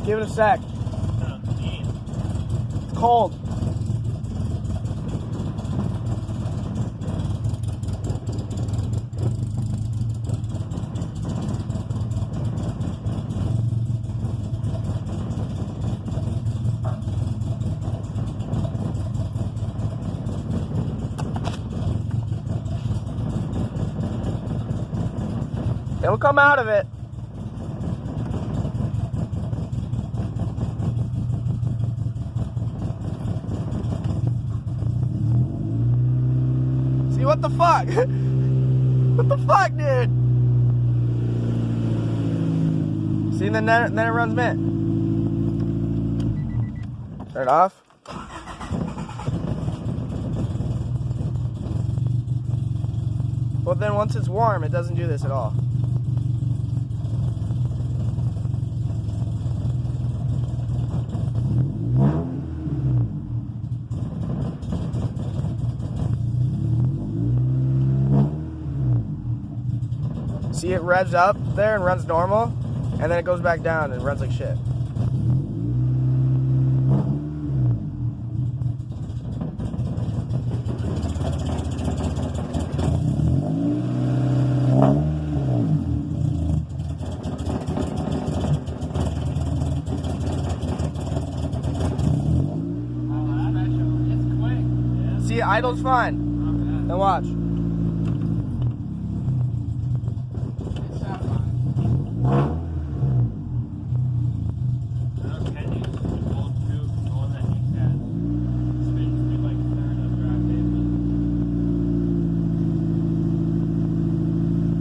Give it a sec. It's cold. It'll come out of it. See, what the fuck? What the fuck, dude? See, then it runs mint. Turn it off. Well, then once it's warm, it doesn't do this at all. See, it revs up there and runs normal, and then it goes back down and runs like shit. See, idle's fine. Then watch.